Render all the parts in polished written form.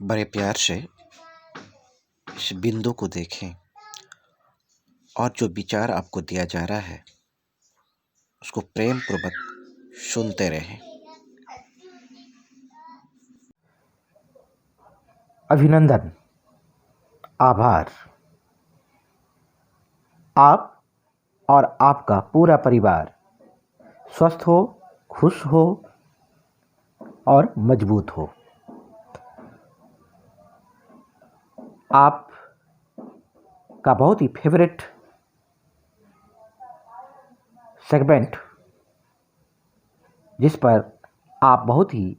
बड़े प्यार से इस बिंदु को देखें और जो विचार आपको दिया जा रहा है उसको प्रेम पूर्वक सुनते रहें। अभिनंदन, आभार। आप और आपका पूरा परिवार स्वस्थ हो, खुश हो और मजबूत हो। आप का बहुत ही फेवरेट सेगमेंट, जिस पर आप बहुत ही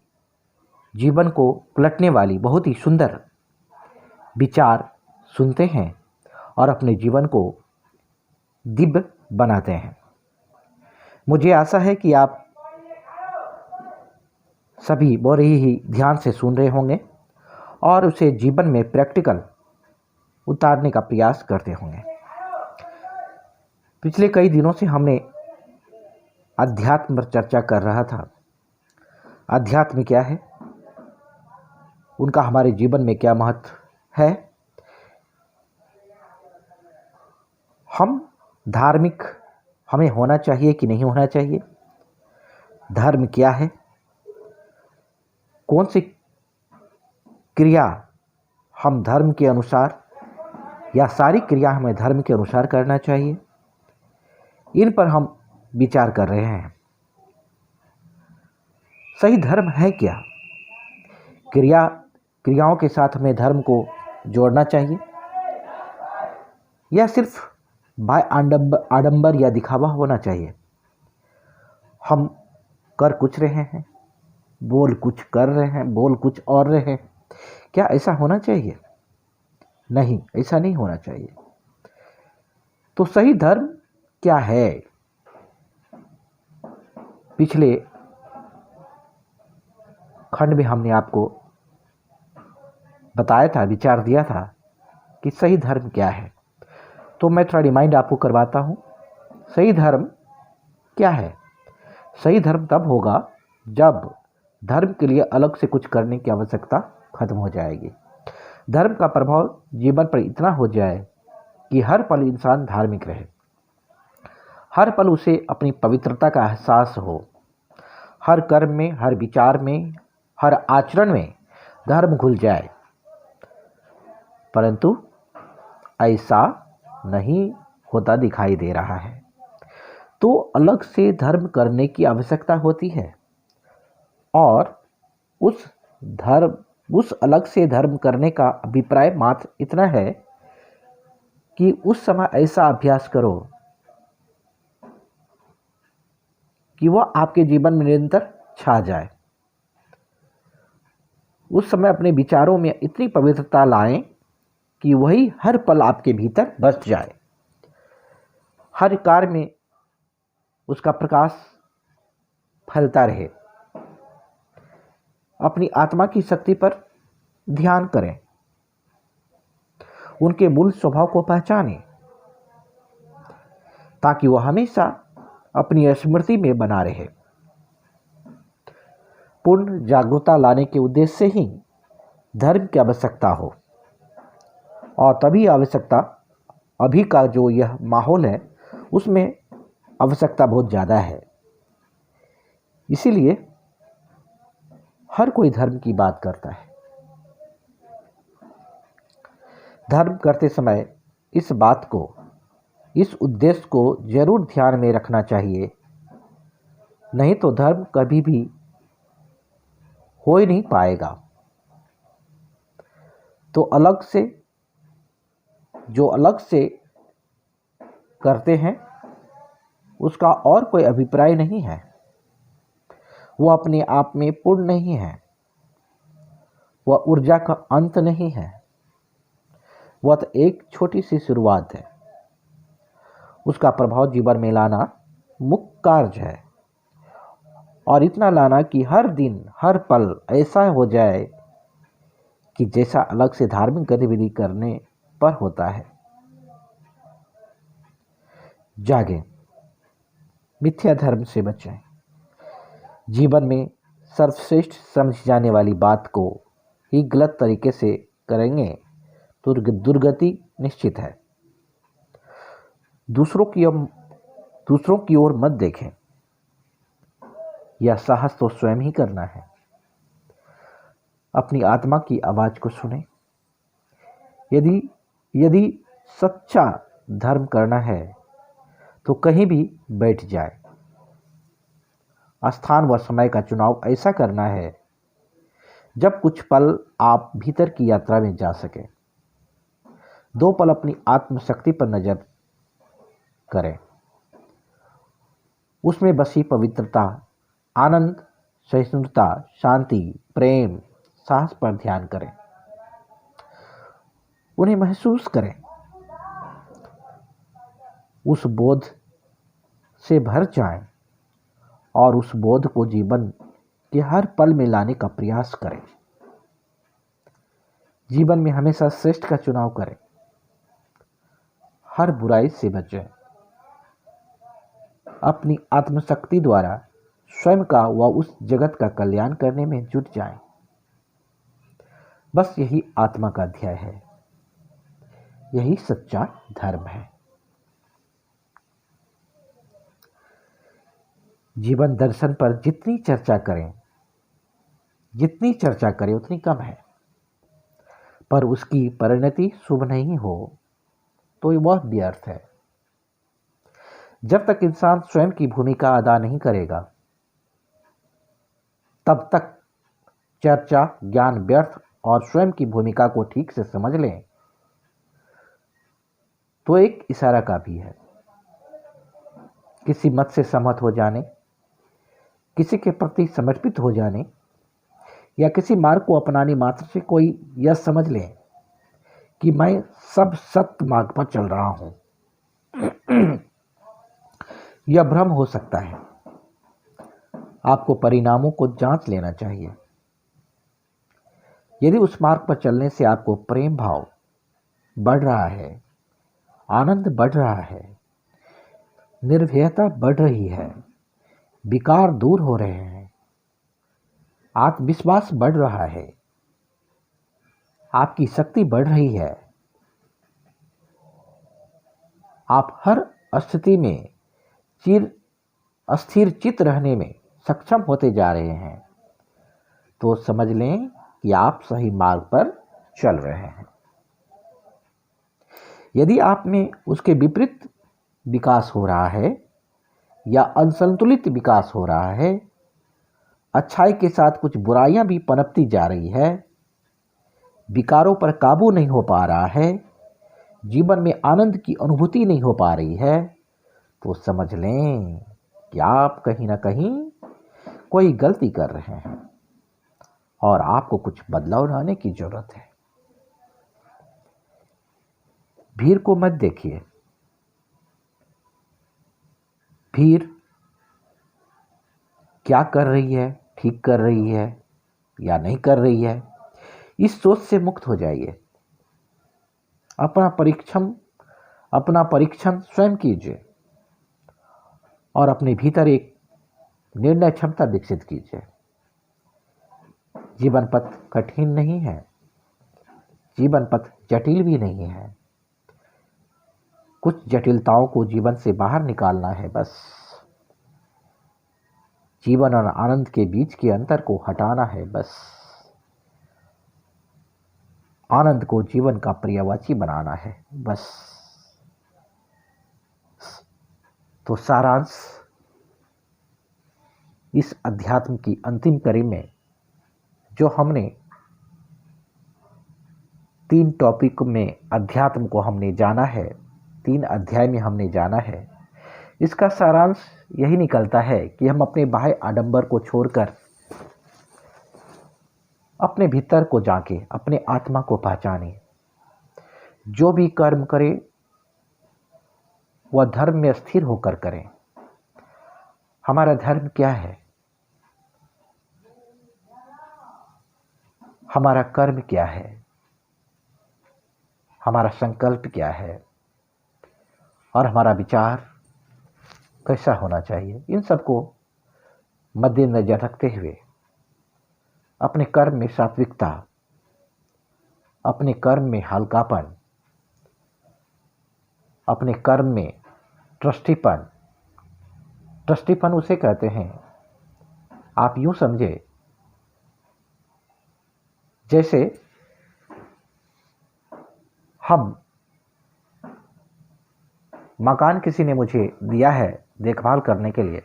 जीवन को पलटने वाली बहुत ही सुंदर विचार सुनते हैं और अपने जीवन को दिव्य बनाते हैं। मुझे आशा है कि आप सभी बड़े ही ध्यान से सुन रहे होंगे और उसे जीवन में प्रैक्टिकल उतारने का प्रयास करते होंगे। पिछले कई दिनों से हमने अध्यात्म पर चर्चा कर रहा था। अध्यात्म क्या है, उनका हमारे जीवन में क्या महत्व है, हम धार्मिक हमें होना चाहिए कि नहीं होना चाहिए, धर्म क्या है, कौन सी क्रिया हम धर्म के अनुसार या सारी क्रिया हमें धर्म के अनुसार करना चाहिए, इन पर हम विचार कर रहे हैं। सही धर्म है क्या? क्रियाओं के साथ हमें धर्म को जोड़ना चाहिए या सिर्फ बाय आडंबर या दिखावा होना चाहिए? हम कर कुछ रहे हैं, बोल कुछ कर रहे हैं, बोल कुछ और रहे हैं, क्या ऐसा होना चाहिए? नहीं, ऐसा नहीं होना चाहिए। तो सही धर्म क्या है? पिछले खंड में हमने आपको बताया था, विचार दिया था कि सही धर्म क्या है। तो मैं थोड़ा रिमाइंड आपको करवाता हूँ। सही धर्म क्या है? सही धर्म तब होगा जब धर्म के लिए अलग से कुछ करने की आवश्यकता खत्म हो जाएगी। धर्म का प्रभाव जीवन पर इतना हो जाए कि हर पल इंसान धार्मिक रहे, हर पल उसे अपनी पवित्रता का एहसास हो, हर कर्म में, हर विचार में, हर आचरण में धर्म घुल जाए। परंतु ऐसा नहीं होता दिखाई दे रहा है। तो अलग से धर्म करने की आवश्यकता होती है और उस अलग से धर्म करने का अभिप्राय मात्र इतना है कि उस समय ऐसा अभ्यास करो कि वह आपके जीवन में निरंतर छा जाए। उस समय अपने विचारों में इतनी पवित्रता लाएं कि वही हर पल आपके भीतर बस जाए, हर कार्य में उसका प्रकाश फैलता रहे। अपनी आत्मा की शक्ति पर ध्यान करें, उनके मूल स्वभाव को पहचानें ताकि वह हमेशा अपनी स्मृति में बना रहे। पूर्ण जागरूकता लाने के उद्देश्य से ही धर्म की आवश्यकता हो, और तभी आवश्यकता, अभी का जो यह माहौल है उसमें आवश्यकता बहुत ज़्यादा है। इसीलिए हर कोई धर्म की बात करता है। धर्म करते समय इस बात को, इस उद्देश्य को जरूर ध्यान में रखना चाहिए, नहीं तो धर्म कभी भी हो ही नहीं पाएगा। तो जो अलग से करते हैं उसका और कोई अभिप्राय नहीं है, वह अपने आप में पूर्ण नहीं है, वह ऊर्जा का अंत नहीं है, वह तो एक छोटी सी शुरुआत है। उसका प्रभाव जीवन में लाना मुख्य कार्य है, और इतना लाना कि हर दिन हर पल ऐसा हो जाए कि जैसा अलग से धार्मिक गतिविधि करने पर होता है। जागें, मिथ्या धर्म से बचें। जीवन में सर्वश्रेष्ठ समझी जाने वाली बात को ही गलत तरीके से करेंगे तो दुर्गति निश्चित है। दूसरों की ओर मत देखें, यह साहस तो स्वयं ही करना है। अपनी आत्मा की आवाज को सुने। यदि यदि सच्चा धर्म करना है तो कहीं भी बैठ जाए। स्थान व समय का चुनाव ऐसा करना है जब कुछ पल आप भीतर की यात्रा में जा सके। 2 पल अपनी आत्मशक्ति पर नजर करें। उसमें बसी पवित्रता, आनंद, सहिष्णुता, शांति, प्रेम, साहस पर ध्यान करें। उन्हें महसूस करें। उस बोध से भर जाएं और उस बोध को जीवन के हर पल में लाने का प्रयास करें। जीवन में हमेशा श्रेष्ठ का चुनाव करें। हर बुराई से बचें। अपनी आत्मशक्ति द्वारा स्वयं का व उस जगत का कल्याण करने में जुट जाएं। बस यही आत्मा का अध्याय है। यही सच्चा धर्म है। जीवन दर्शन पर जितनी चर्चा करें उतनी कम है। पर उसकी परिणति शुभ नहीं हो तो वह व्यर्थ है। जब तक इंसान स्वयं की भूमिका अदा नहीं करेगा तब तक चर्चा ज्ञान व्यर्थ। और स्वयं की भूमिका को ठीक से समझ लें तो एक इशारा काफी है। किसी मत से सहमत हो जाने, किसी के प्रति समर्पित हो जाने या किसी मार्ग को अपनाने मात्र से कोई यह समझ ले कि मैं सब सत्य मार्ग पर चल रहा हूं, यह भ्रम हो सकता है। आपको परिणामों को जांच लेना चाहिए। यदि उस मार्ग पर चलने से आपको प्रेम भाव बढ़ रहा है, आनंद बढ़ रहा है, निर्भयता बढ़ रही है, विकार दूर हो रहे हैं, आत्मविश्वास बढ़ रहा है, आपकी शक्ति बढ़ रही है, आप हर स्थिति में स्थिर चित्त रहने में सक्षम होते जा रहे हैं, तो समझ लें कि आप सही मार्ग पर चल रहे हैं। यदि आप में उसके विपरीत विकास हो रहा है या असंतुलित विकास हो रहा है, अच्छाई के साथ कुछ बुराइयां भी पनपती जा रही है, विकारों पर काबू नहीं हो पा रहा है, जीवन में आनंद की अनुभूति नहीं हो पा रही है, तो समझ लें कि आप कहीं ना कहीं कोई गलती कर रहे हैं और आपको कुछ बदलाव लाने की जरूरत है। भीड़ को मत देखिए। भीड़ क्या कर रही है, ठीक कर रही है या नहीं कर रही है, इस सोच से मुक्त हो जाइए। अपना परीक्षण स्वयं कीजिए और अपने भीतर एक निर्णय क्षमता विकसित कीजिए। जीवन पथ कठिन नहीं है, जीवन पथ जटिल भी नहीं है। कुछ जटिलताओं को जीवन से बाहर निकालना है बस। जीवन और आनंद के बीच के अंतर को हटाना है बस। आनंद को जीवन का पर्यायवाची बनाना है बस। तो सारांश इस अध्यात्म की अंतिम कड़ी में जो हमने 3 टॉपिक में अध्यात्म को हमने जाना है, 3 अध्याय में हमने जाना है, इसका सारांश यही निकलता है कि हम अपने बाह्य आडंबर को छोड़कर अपने भीतर को जाके अपने आत्मा को पहचाने। जो भी कर्म करे वह धर्म में स्थिर होकर करें। हमारा धर्म क्या है, हमारा कर्म क्या है, हमारा संकल्प क्या है और हमारा विचार कैसा होना चाहिए, इन सबको मद्देनजर रखते हुए अपने कर्म में सात्विकता, अपने कर्म में हल्कापन, अपने कर्म में ट्रस्टीपन। ट्रस्टीपन उसे कहते हैं, आप यूं समझे जैसे हम मकान किसी ने मुझे दिया है देखभाल करने के लिए,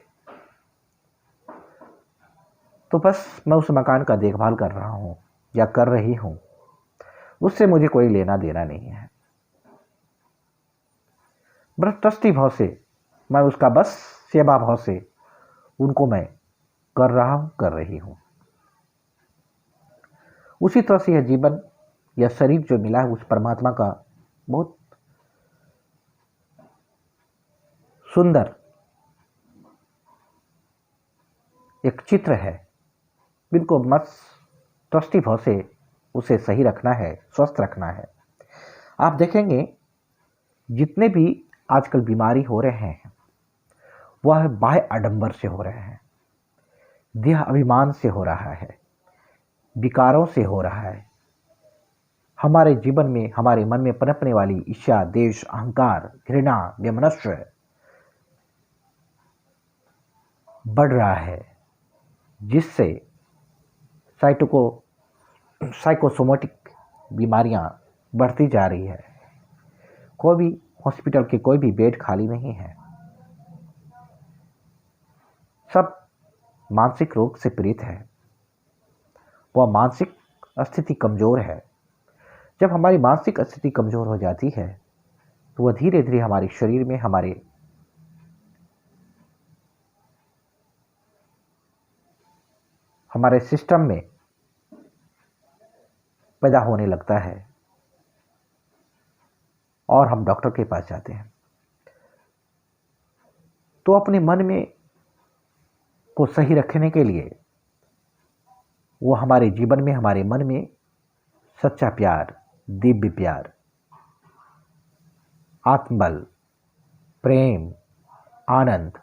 तो बस मैं उस मकान का देखभाल कर रहा हूं या कर रही हूं, उससे मुझे कोई लेना देना नहीं है। बस ट्रस्टी भाव से मैं उसका बस सेवा भाव से उनको मैं कर रहा हूं, कर रही हूं। उसी तरह से यह जीवन, यह शरीर जो मिला है उस परमात्मा का बहुत सुंदर एक चित्र है। बिल्कुल मस्त ट्रस्टी भाव से उसे सही रखना है, स्वस्थ रखना है। आप देखेंगे जितने भी आजकल बीमारी हो रहे हैं वह बाह्य आडंबर से हो रहे हैं, देह अभिमान से हो रहा है, विकारों से हो रहा है। हमारे जीवन में, हमारे मन में पनपने वाली ईर्ष्या, द्वेष, अहंकार, घृणा, वैमनस्य बढ़ रहा है, जिससे साइकोसोमेटिक बीमारियां बढ़ती जा रही है। कोई भी हॉस्पिटल के कोई भी बेड खाली नहीं है, सब मानसिक रोग से पीड़ित है। वह मानसिक स्थिति कमजोर है। जब हमारी मानसिक स्थिति कमजोर हो जाती है तो वह धीरे धीरे हमारे शरीर में, हमारे सिस्टम में पैदा होने लगता है और हम डॉक्टर के पास जाते हैं। तो अपने मन में को सही रखने के लिए वो हमारे जीवन में, हमारे मन में सच्चा प्यार, दिव्य प्यार, आत्मबल, प्रेम, आनंद,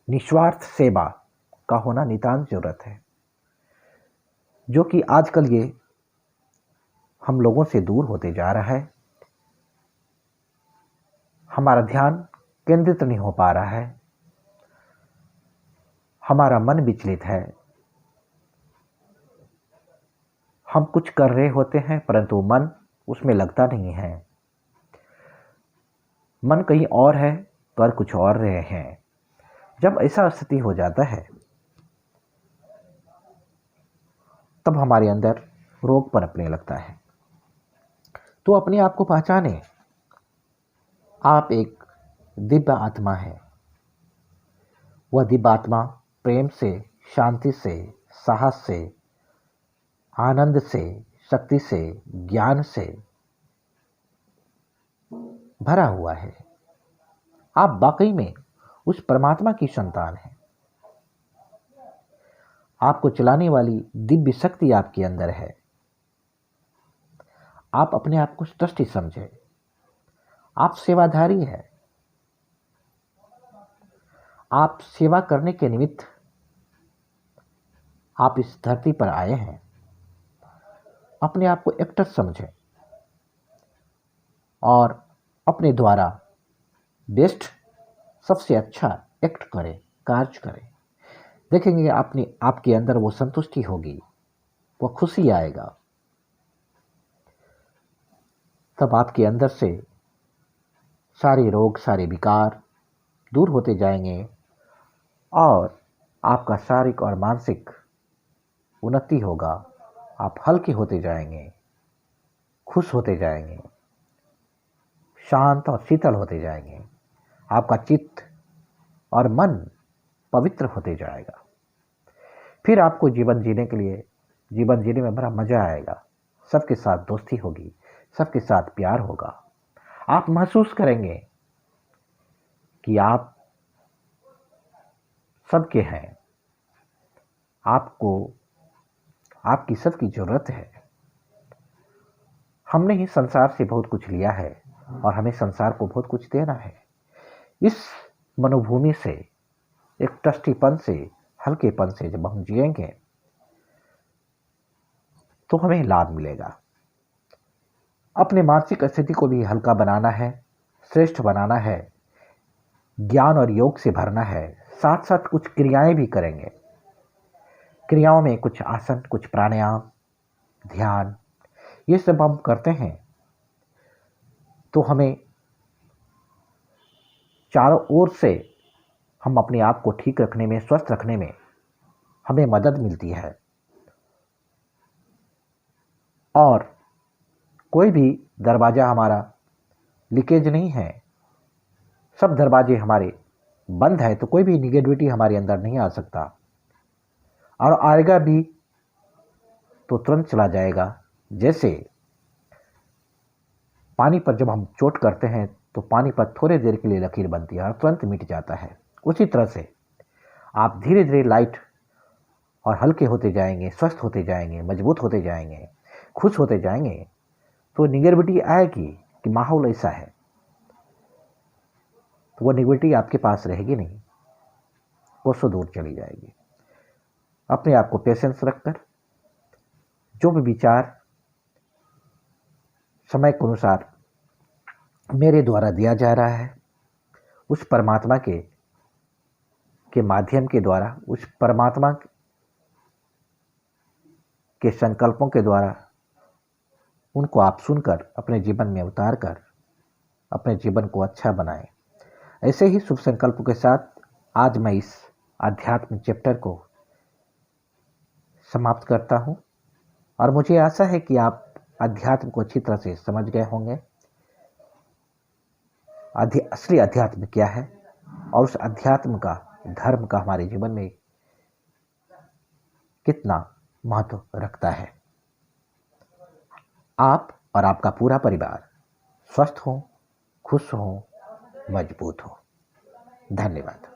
निस्वार्थ सेवा का होना नितांत जरूरत है, जो कि आजकल ये हम लोगों से दूर होते जा रहा है। हमारा ध्यान केंद्रित नहीं हो पा रहा है, हमारा मन विचलित है। हम कुछ कर रहे होते हैं परंतु मन उसमें लगता नहीं है। मन कहीं और है, कर कुछ और रहे हैं। जब ऐसा स्थिति हो जाता है तब हमारे अंदर रोग पनपने लगता है। तो अपने आप को पहचाने, आप एक दिव्य आत्मा है। वह दिव्य आत्मा प्रेम से, शांति से, साहस से, आनंद से, शक्ति से, ज्ञान से भरा हुआ है। आप वाकई में उस परमात्मा की संतान हैं। आपको चलाने वाली दिव्य शक्ति आपके अंदर है। आप अपने आप को ट्रस्टी समझे। आप सेवाधारी हैं। आप सेवा करने के निमित्त आप इस धरती पर आए हैं। अपने आप को एक्टर समझें और अपने द्वारा बेस्ट, सबसे अच्छा एक्ट करें, कार्य करें। देखेंगे आपके अंदर वो संतुष्टि होगी, वो खुशी आएगा। तब आपके अंदर से सारे रोग, सारे विकार दूर होते जाएंगे और आपका शारीरिक और मानसिक उन्नति होगा। आप हल्के होते जाएंगे, खुश होते जाएंगे, शांत और शीतल होते जाएंगे। आपका चित्त और मन पवित्र होते जाएगा। फिर आपको जीवन जीने में बड़ा मजा आएगा। सबके साथ दोस्ती होगी, सबके साथ प्यार होगा। आप महसूस करेंगे कि आप सबके हैं, आपको आपकी सबकी जरूरत है। हमने ही संसार से बहुत कुछ लिया है और हमें संसार को बहुत कुछ देना है। इस मनोभूमि से, एक ट्रस्टीपन से, हल्केपन से जब हम जिएंगे तो हमें लाभ मिलेगा। अपने मानसिक स्थिति को भी हल्का बनाना है, श्रेष्ठ बनाना है, ज्ञान और योग से भरना है। साथ साथ कुछ क्रियाएं भी करेंगे। क्रियाओं में कुछ आसन, कुछ प्राणायाम, ध्यान, ये सब हम करते हैं तो हमें चारों ओर से हम अपने आप को ठीक रखने में, स्वस्थ रखने में हमें मदद मिलती है। और कोई भी दरवाज़ा हमारा लीकेज नहीं है, सब दरवाजे हमारे बंद है, तो कोई भी निगेटिविटी हमारे अंदर नहीं आ सकता, और आएगा भी तो तुरंत चला जाएगा। जैसे पानी पर जब हम चोट करते हैं तो पानी पर थोड़ी देर के लिए लकीर बनती है और तुरंत मिट जाता है। उसी तरह से आप धीरे धीरे लाइट और हल्के होते जाएंगे, स्वस्थ होते जाएंगे, मजबूत होते जाएंगे, खुश होते जाएंगे, तो निगेटिविटी आएगी कि माहौल ऐसा है, तो वो निगेटिविटी आपके पास रहेगी नहीं, कोसों दूर चली जाएगी। अपने आप को पेशेंस रखकर जो भी विचार समय के अनुसार मेरे द्वारा दिया जा रहा है, उस परमात्मा के माध्यम के द्वारा, उस परमात्मा के संकल्पों के द्वारा उनको आप सुनकर अपने जीवन में उतार कर अपने जीवन को अच्छा बनाएं। ऐसे ही शुभ संकल्पों के साथ आज मैं इस आध्यात्म चैप्टर को समाप्त करता हूं, और मुझे आशा है कि आप अध्यात्म को अच्छी तरह से समझ गए होंगे। असली अध्यात्म क्या है और उस अध्यात्म का, धर्म का हमारे जीवन में कितना महत्व रखता है। आप और आपका पूरा परिवार स्वस्थ हो, खुश हो, मजबूत हो। धन्यवाद।